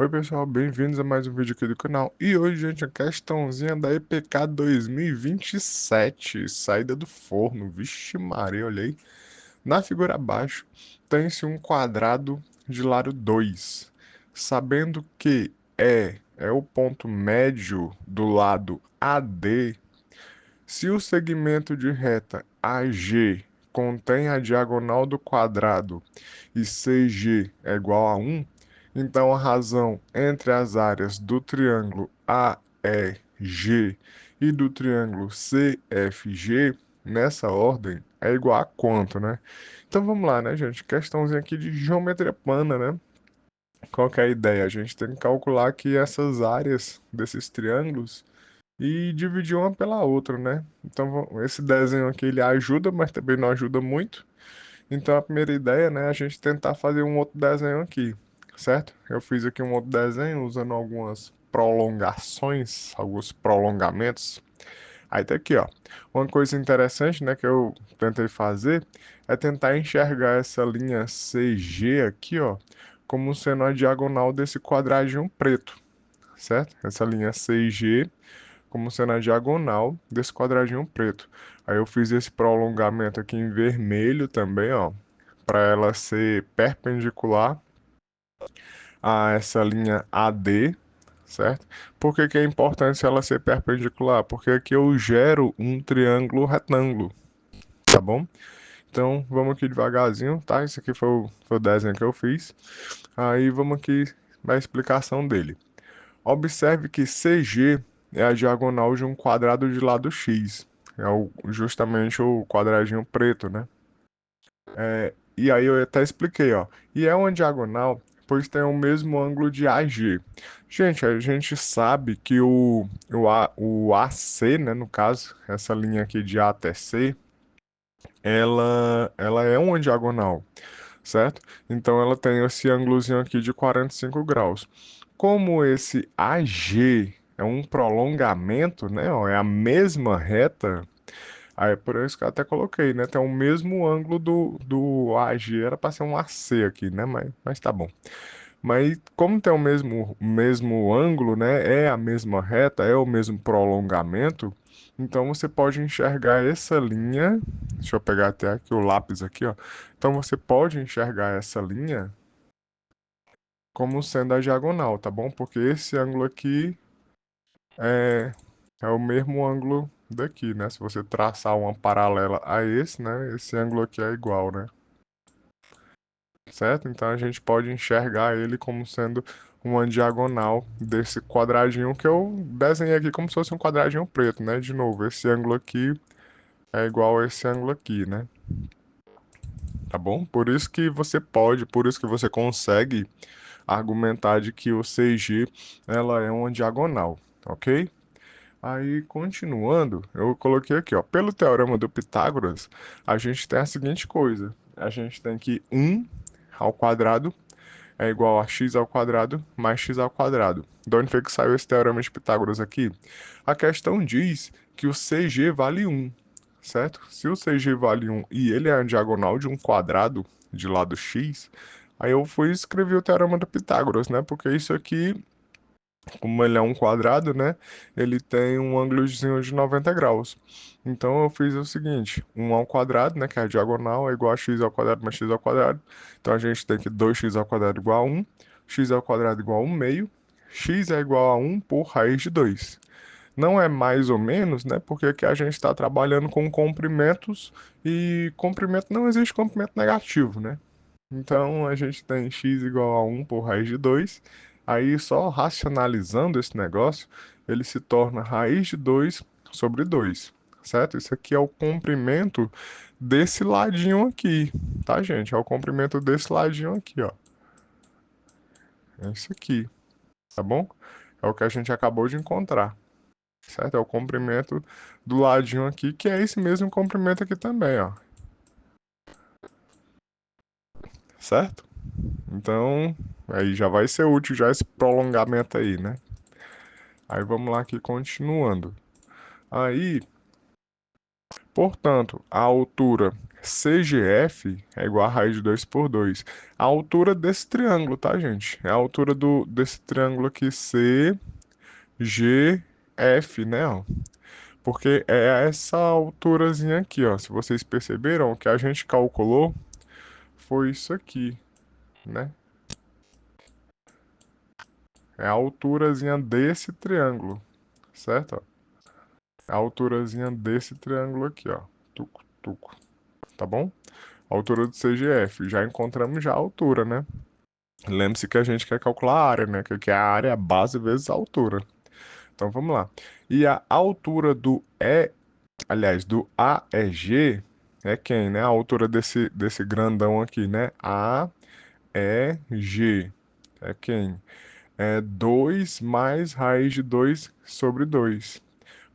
Oi pessoal, bem-vindos a mais um vídeo aqui do canal. E hoje, gente, a questãozinha da EPK 2027, saída do forno. Vixe Maria, olhei. Na figura abaixo, tem-se um quadrado de lado 2, sabendo que é o ponto médio do lado AD. Se o segmento de reta AG contém a diagonal do quadrado e CG é igual a 1, então a razão entre as áreas do triângulo AEG e do triângulo CFG, nessa ordem, é igual a quanto, né? Então vamos lá, né, gente? Questãozinha aqui de geometria plana, né? Qual que é a ideia? A gente tem que calcular aqui essas áreas desses triângulos e dividir uma pela outra, né? Então, esse desenho aqui ele ajuda, mas também não ajuda muito. Então, a primeira ideia, né, é a gente tentar fazer um outro desenho aqui, certo? Eu fiz aqui um outro desenho usando algumas prolongações, alguns prolongamentos. Aí tá aqui, ó. Uma coisa interessante, né, que eu tentei fazer é tentar enxergar essa linha CG aqui, ó, como sendo a diagonal desse quadradinho preto, certo? Essa linha CG como sendo a diagonal desse quadradinho preto. Aí eu fiz esse prolongamento aqui em vermelho também, ó, para ela ser perpendicular a essa linha AD, certo? Por que que é importante ela ser perpendicular? Porque aqui eu gero um triângulo retângulo, tá bom? Então vamos aqui devagarzinho, tá? Esse aqui foi o desenho que eu fiz. Aí vamos aqui na explicação dele. Observe que CG é a diagonal de um quadrado de lado x. É justamente o quadradinho preto, né? E aí eu até expliquei, ó. E é uma diagonal, pois tem o mesmo ângulo de AG. Gente, a gente sabe que o AC, né, no caso, essa linha aqui de A até C, ela é uma diagonal, certo? Então ela tem esse ângulozinho aqui de 45 graus. Como esse AG é um prolongamento, né? Ó, é a mesma reta. Aí por isso que eu até coloquei, né? Tem o mesmo ângulo do AG, era para ser um AC aqui, né? Mas tá bom. Mas como tem o mesmo ângulo, né? É a mesma reta, é o mesmo prolongamento. Então você pode enxergar essa linha. Deixa eu pegar até aqui o lápis aqui, ó. Então você pode enxergar essa linha como sendo a diagonal, tá bom? Porque esse ângulo aqui é, é o mesmo ângulo daqui, né? Se você traçar uma paralela a esse, né? Esse ângulo aqui é igual, né? Certo? Então a gente pode enxergar ele como sendo uma diagonal desse quadradinho que eu desenhei aqui como se fosse um quadradinho preto, né? De novo, esse ângulo aqui é igual a esse ângulo aqui, né? Tá bom? Por isso que você consegue argumentar de que o CG ela é uma diagonal, ok? Aí, continuando, eu coloquei aqui, ó, pelo teorema do Pitágoras, a gente tem a seguinte coisa: a gente tem que 1 ao quadrado é igual a x ao quadrado mais x ao quadrado. De onde foi que saiu esse teorema de Pitágoras aqui? A questão diz que o CG vale 1, certo? Se o CG vale 1 e ele é a diagonal de um quadrado de lado x, aí eu fui escrever o teorema do Pitágoras, né? Porque isso aqui, como ele é um quadrado, né? Ele tem um ângulozinho de 90 graus. Então eu fiz o seguinte: 1 ao quadrado, né? Que é a diagonal, é igual a x ao quadrado mais x ao quadrado. Então a gente tem que 2x ao quadrado igual a 1, x ao quadrado igual a 1 meio, x é igual a 1 por raiz de 2. Não é mais ou menos, né? Porque aqui a gente está trabalhando com comprimentos e comprimento não existe comprimento negativo, né? Então a gente tem x igual a 1 por raiz de 2. Aí só racionalizando esse negócio, ele se torna raiz de 2 sobre 2, certo? Isso aqui é o comprimento desse ladinho aqui, tá, gente? É o comprimento desse ladinho aqui, ó. É isso aqui, tá bom? É o que a gente acabou de encontrar, certo? É o comprimento do ladinho aqui, que é esse mesmo comprimento aqui também, ó. Certo? Então, aí já vai ser útil já esse prolongamento aí, né? Aí vamos lá aqui continuando. Aí Portanto, a altura CGF é igual a raiz de 2 por 2. A altura desse triângulo, tá, gente? É a altura desse triângulo aqui CGF, né? Ó. Porque é essa alturazinha aqui, ó. Se vocês perceberam, o que a gente calculou foi isso aqui, né? É a alturazinha desse triângulo, certo? Ó. É a alturazinha desse triângulo aqui, ó. Tuco, tuco. Tá bom? Altura do CGF. Já encontramos já a altura, né? Lembre-se que a gente quer calcular a área, né? Que é a área, a base vezes a altura. Então vamos lá. E a altura do aliás, do AEG é quem, né? A altura desse grandão aqui, né? AEG é quem? É 2 mais raiz de 2 sobre 2.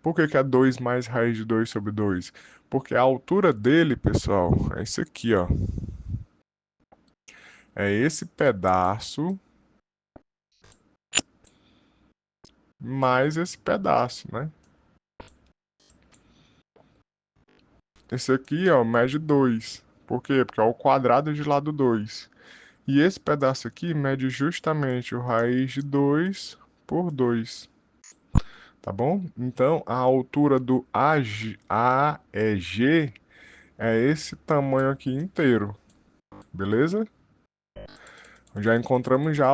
Por que que é 2 mais raiz de 2 sobre 2? Porque a altura dele, pessoal, é isso aqui, ó. É esse pedaço mais esse pedaço, né? Esse aqui, ó, mede 2. Por quê? Porque é o quadrado de lado 2. E esse pedaço aqui mede justamente o raiz de 2 por 2. Tá bom? Então, a altura do AEG é esse tamanho aqui inteiro. Beleza? Já encontramos já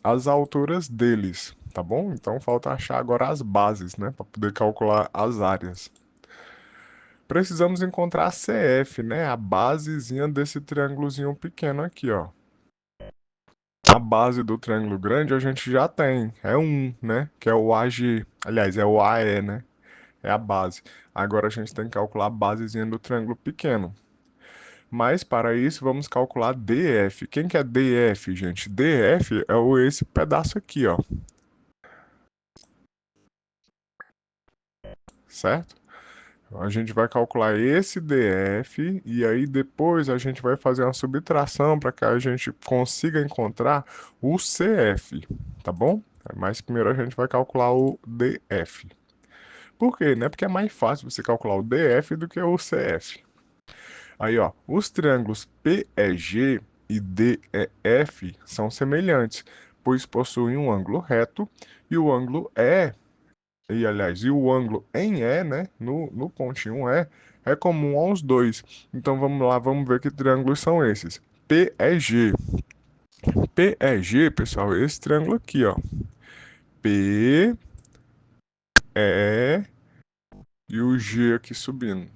as alturas deles. Tá bom? Então, falta achar agora as bases, né? Para poder calcular as áreas. Precisamos encontrar a CF, né? A basezinha desse triângulozinho pequeno aqui, ó. A base do triângulo grande a gente já tem, é 1, né? Que é o AG, aliás, é o AE, né? É a base. Agora a gente tem que calcular a basezinha do triângulo pequeno. Mas para isso vamos calcular DF. Quem que é DF, gente? DF é esse pedaço aqui, ó. Certo? A gente vai calcular esse DF e aí depois a gente vai fazer uma subtração para que a gente consiga encontrar o CF, tá bom? Mas primeiro a gente vai calcular o DF. Por quê? Né? Porque é mais fácil você calcular o DF do que o CF. Aí, ó, os triângulos PEG e DEF são semelhantes, pois possuem um ângulo reto e o ângulo aliás, e o ângulo em E, né, no pontinho E, é comum aos dois. Então vamos lá, vamos ver que triângulos são esses. PEG. PEG, pessoal, é esse triângulo aqui, ó. P, E e o G aqui subindo,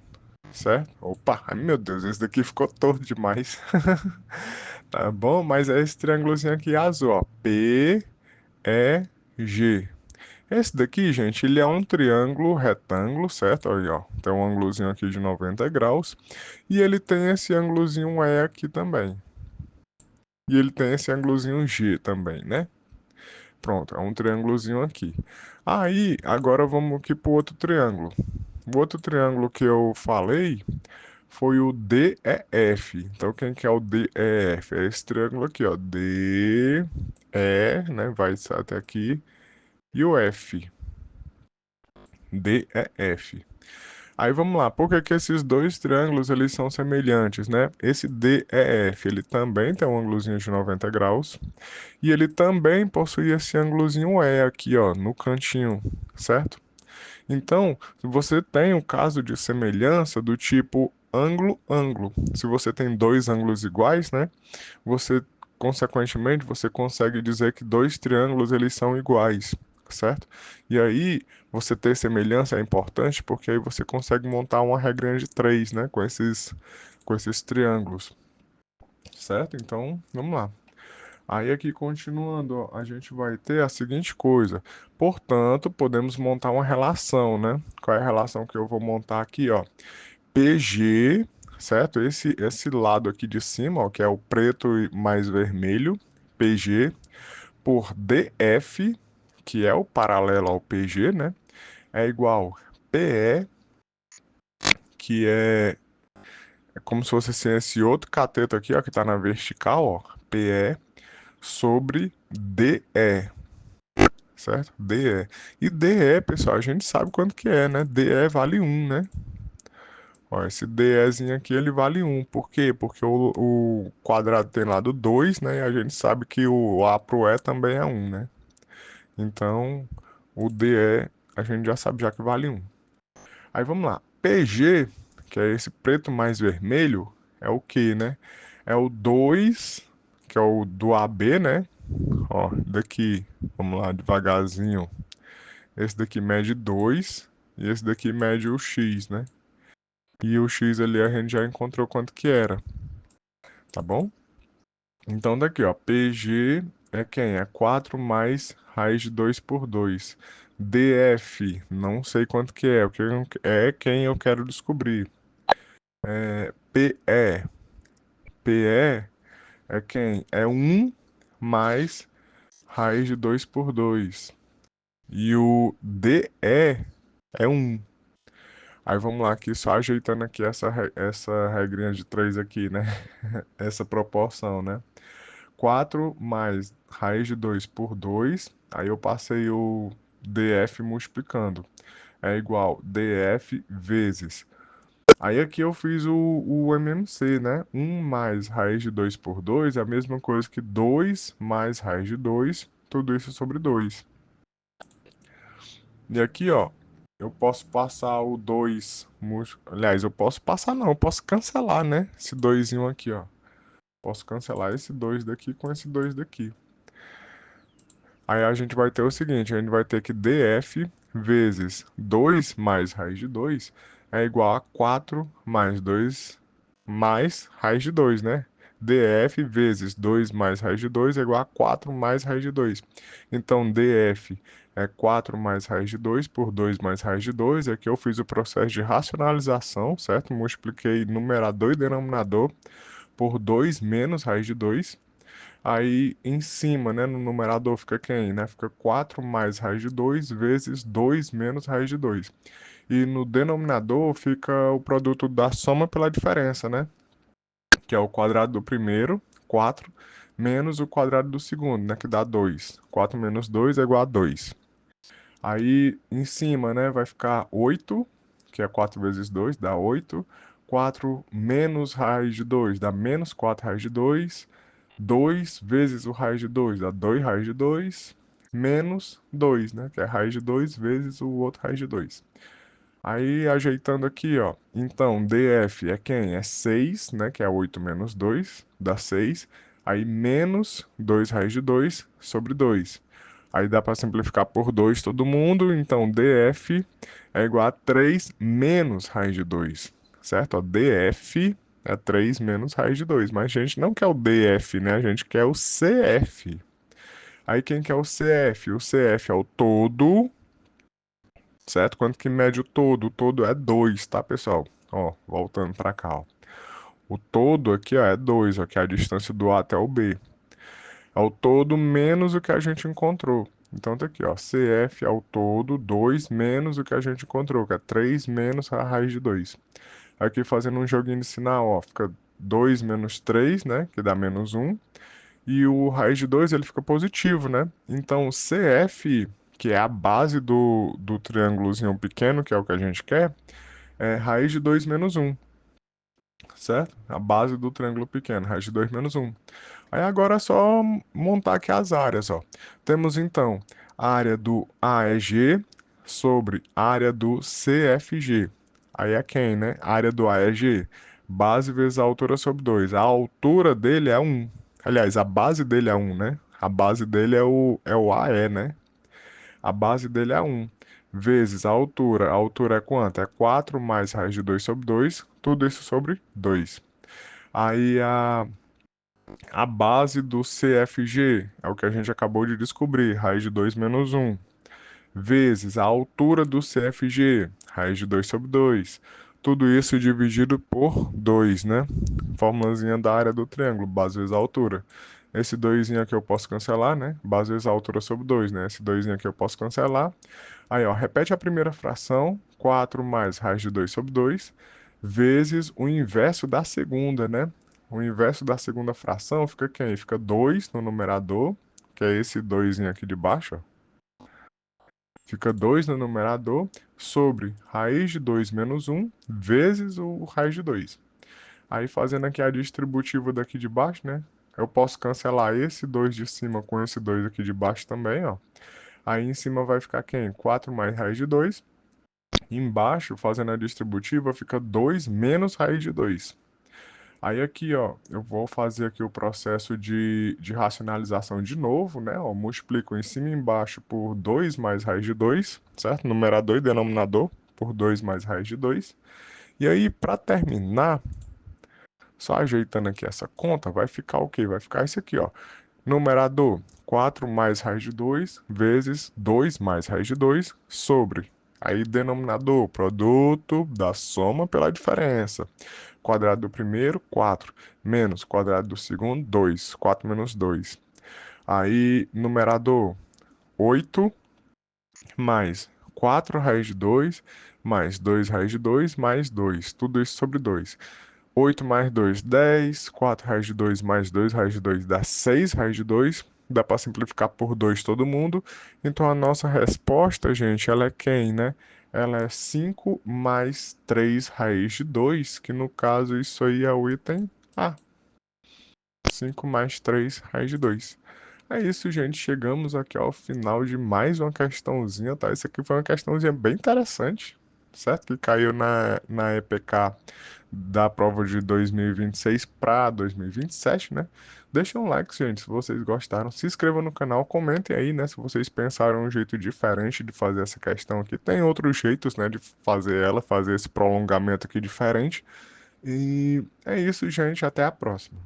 certo? Opa, ai meu Deus, esse daqui ficou torto demais. Tá bom? Mas é esse triângulozinho aqui azul, ó. P, E, G. Esse daqui, gente, ele é um triângulo retângulo, certo? Aí, ó, tem um ângulozinho aqui de 90 graus. E ele tem esse ângulozinho E aqui também. E ele tem esse ângulozinho G também, né? Pronto, é um triângulozinho aqui. Aí, agora vamos aqui pro outro triângulo. O outro triângulo que eu falei foi o DEF. Então, quem que é o DEF? É esse triângulo aqui, ó. D, E, né? Vai até aqui. E o F. DEF. Aí vamos lá, por que que esses dois triângulos eles são semelhantes, né? Esse DEF, ele também tem um ângulozinho de 90 graus e ele também possui esse ângulozinho E aqui, ó, no cantinho, certo? Então, você tem um caso de semelhança do tipo ângulo-ângulo. Se você tem dois ângulos iguais, né? Você, consequentemente, você consegue dizer que dois triângulos eles são iguais, certo? E aí, você ter semelhança é importante porque aí você consegue montar uma regrinha de três, né? Com esses triângulos, certo? Então, vamos lá. Aí aqui continuando, ó, a gente vai ter a seguinte coisa. Portanto, podemos montar uma relação, né? Qual é a relação que eu vou montar aqui, ó? PG, certo? Esse lado aqui de cima, ó, que é o preto e mais vermelho, PG, por DF, que é o paralelo ao PG, né? É igual PE, que é como se fosse assim, esse outro cateto aqui, ó, que tá na vertical, ó, PE, sobre DE, certo? DE. E DE, pessoal, a gente sabe quanto que é, né? DE vale 1, né? Ó, esse DEzinho aqui, ele vale um. Por quê? Porque o quadrado tem lado 2, né? E a gente sabe que o A pro E também é um, né? Então, o DE, a gente já sabe já que vale um. Aí vamos lá. PG, que é esse preto mais vermelho, é o que, né? É o 2, que é o do AB, né? Ó, daqui, vamos lá, devagarzinho. Esse daqui mede 2 e esse daqui mede o X, né? E o X ali a gente já encontrou quanto que era, tá bom? Então daqui, ó, PG é quem? É 4 mais raiz de 2 por 2. DF, não sei quanto que é, o que é quem eu quero descobrir. PE, PE é quem? É um mais raiz de 2 por 2. E o DE é um. Aí vamos lá aqui, só ajeitando aqui essa regrinha de 3 aqui, né? Essa proporção, né? 4 mais raiz de 2 por 2. Aí eu passei o DF multiplicando. É igual DF vezes. Aí aqui eu fiz o MMC, né? Um mais raiz de 2 por 2 é a mesma coisa que 2 mais raiz de 2, tudo isso sobre 2. E aqui, ó, eu posso passar o 2. Aliás, eu posso passar não, eu posso cancelar, né? Esse 2 aqui, ó. Posso cancelar esse 2 daqui com esse 2 daqui. Aí a gente vai ter o seguinte, a gente vai ter que DF vezes 2 mais raiz de 2 é igual a 4 mais 2 mais raiz de 2, né? DF vezes 2 mais raiz de 2 é igual a 4 mais raiz de 2. Então, DF é 4 mais raiz de 2 por 2 mais raiz de 2. Aqui eu fiz o processo de racionalização, certo? Multipliquei numerador e denominador por 2 menos raiz de 2. Aí em cima, né, no numerador fica quem, né? Fica 4 mais raiz de 2 vezes 2 menos raiz de 2. E no denominador fica o produto da soma pela diferença, né? Que é o quadrado do primeiro, 4, menos o quadrado do segundo, né? Que dá 2. 4 menos 2 é igual a 2. Aí em cima, né, vai ficar 8, que é 4 vezes 2, dá 8. 4 menos raiz de 2 dá menos 4 raiz de 2. 2 vezes o raiz de 2 dá 2 raiz de 2 menos 2, né? Que é raiz de 2 vezes o outro raiz de 2. Aí, ajeitando aqui, ó. Então, DF é quem? É 6, né? Que é 8 menos 2, dá 6. Aí, menos 2 raiz de 2 sobre 2. Aí dá para simplificar por 2 todo mundo. Então, DF é igual a 3 menos raiz de 2, certo? Ó, DF é 3 menos raiz de 2. Mas a gente não quer o DF, né? A gente quer o CF. Aí, quem quer o CF? O CF é o todo, certo? Quanto que mede o todo? O todo é 2, tá, pessoal? Ó, voltando para cá, ó. O todo aqui, ó, é 2, ó, que é a distância do A até o B. É o todo menos o que a gente encontrou. Então tá aqui, ó, CF é o todo, 2 menos o que a gente encontrou, que é 3 menos a raiz de 2. Aqui fazendo um joguinho de sinal, ó, fica 2 menos 3, né, que dá menos 1. E o raiz de 2 ele fica positivo, né? Então CF, que é a base do triângulozinho pequeno, que é o que a gente quer, é raiz de 2 menos 1, certo? A base do triângulo pequeno, raiz de 2 menos 1. Aí agora é só montar aqui as áreas, ó. Temos então a área do AEG sobre a área do CFG. Aí é quem, né? A área do AEG, base vezes a altura sobre 2. A altura dele é 1. Aliás, a base dele é 1, né? A base dele é o AE, né? A base dele é 1. Vezes a altura. A altura é quanto? É 4 mais raiz de 2 sobre 2. Tudo isso sobre 2. Aí a base do CFG é o que a gente acabou de descobrir, raiz de 2 menos 1, vezes a altura do CFG, raiz de 2 sobre 2. Tudo isso dividido por 2, né? Fórmulazinha da área do triângulo, base vezes a altura. Esse 2 aqui eu posso cancelar, né? Base vezes a altura sobre 2, né? Esse 2 aqui eu posso cancelar. Aí, ó, repete a primeira fração, 4 mais raiz de 2 sobre 2, vezes o inverso da segunda, né? O inverso da segunda fração fica quem? Fica 2 no numerador, que é esse 2 aqui de baixo, ó. Fica 2 no numerador, sobre raiz de 2 menos um vezes o raiz de 2. Aí fazendo aqui a distributiva daqui de baixo, né? Eu posso cancelar esse 2 de cima com esse 2 aqui de baixo também, ó. Aí em cima vai ficar quem? 4 mais raiz de 2. Embaixo, fazendo a distributiva, fica 2 menos raiz de 2. Aí aqui, ó, eu vou fazer aqui o processo de racionalização de novo, né? Ó, multiplico em cima e embaixo por 2 mais raiz de 2, certo? Numerador e denominador por 2 mais raiz de 2. E aí, para terminar, só ajeitando aqui essa conta, vai ficar o quê? Vai ficar isso aqui, ó. Numerador, 4 mais raiz de 2 vezes 2 mais raiz de 2 sobre. Aí, denominador, produto da soma pela diferença. Quadrado do primeiro, 4. Menos quadrado do segundo, 2. 4 menos 2. Aí, numerador, 8 mais 4 raiz de 2 mais 2 raiz de 2 mais 2. Tudo isso sobre 2. 8 mais 2, 10. 4 raiz de 2 mais 2 raiz de 2 dá 6 raiz de 2. Dá para simplificar por 2 todo mundo. Então a nossa resposta, gente, ela é quem, né? Ela é 5 mais 3 raiz de 2, que no caso isso aí é o item A. 5 mais 3 raiz de 2. É isso, gente. Chegamos aqui ao final de mais uma questãozinha, tá? Isso aqui foi uma questãozinha bem interessante, certo? Que caiu na EPK da prova de 2026 para 2027, né? Deixa um like, gente, se vocês gostaram. Se inscrevam no canal, comentem aí, né? Se vocês pensaram um jeito diferente de fazer essa questão aqui. Tem outros jeitos, né, de fazer ela, fazer esse prolongamento aqui diferente. E é isso, gente. Até a próxima.